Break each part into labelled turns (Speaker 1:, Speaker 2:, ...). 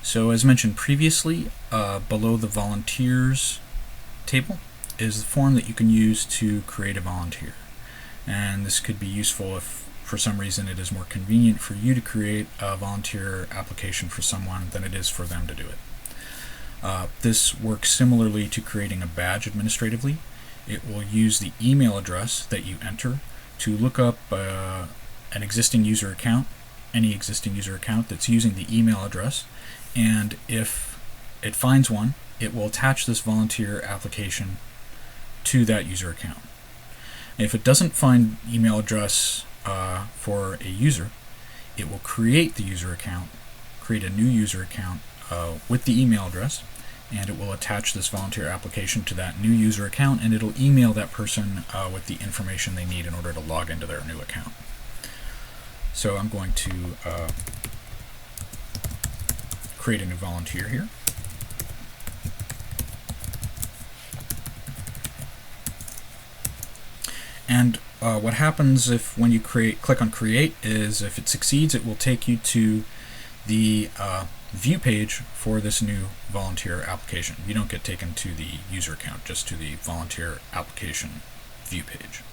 Speaker 1: So as mentioned previously, below the volunteers table is the form that you can use to create a volunteer. And this could be useful if for some reason it is more convenient for you to create a volunteer application for someone than it is for them to do it. This works similarly to creating a badge administratively. It will use the email address that you enter to look up an existing user account, any existing user account that's using the email address, and if it finds one, it will attach this volunteer application to that user account. If it doesn't find email address for a user, it will create the user account, create a new user account with the email address, and it will attach this volunteer application to that new user account, and it'll email that person with the information they need in order to log into their new account. So I'm going to create a new volunteer here. And what happens when you click on create is if it succeeds, it will take you to the view page for this new volunteer application. You don't get taken to the user account, just to the volunteer application view page.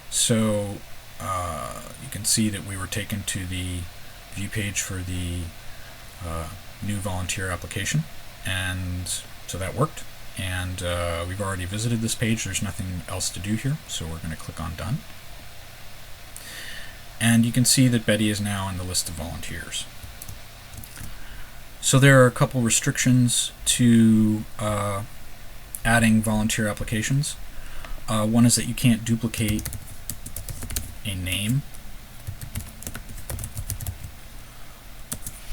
Speaker 1: So you can see that we were taken to the view page for the new volunteer application, and so that worked. And we've already visited this page. There's nothing else to do here, so we're going to click on Done. And you can see that Betty is now in the list of volunteers. So there are a couple restrictions to adding volunteer applications. One is that you can't duplicate a name.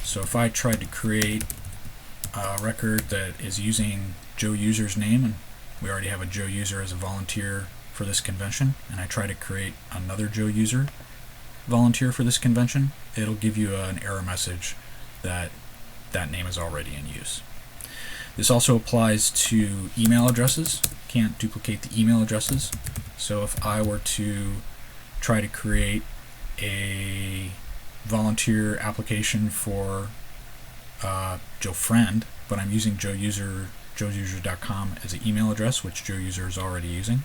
Speaker 1: So if I tried to create a record that is using Joe User's name, and we already have a Joe User as a volunteer for this convention, and I try to create another Joe User volunteer for this convention, it'll give you an error message that that name is already in use. This also applies to email addresses. Can't duplicate the email addresses. So if I were to try to create a volunteer application for Joe Friend, but I'm using joeuser.com as an email address, which Joe User is already using,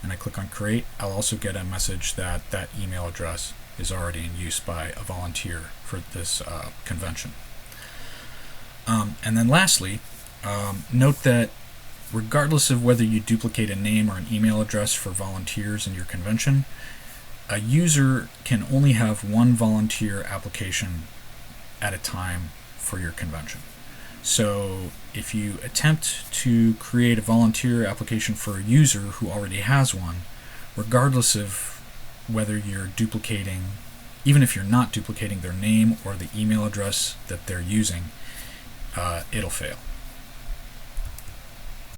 Speaker 1: and I click on create, I'll also get a message that that email address is already in use by a volunteer for this convention. And then lastly, note that regardless of whether you duplicate a name or an email address for volunteers in your convention, a user can only have one volunteer application at a time for your convention. So if you attempt to create a volunteer application for a user who already has one, regardless of whether you're duplicating, even if you're not duplicating their name or the email address that they're using, it'll fail.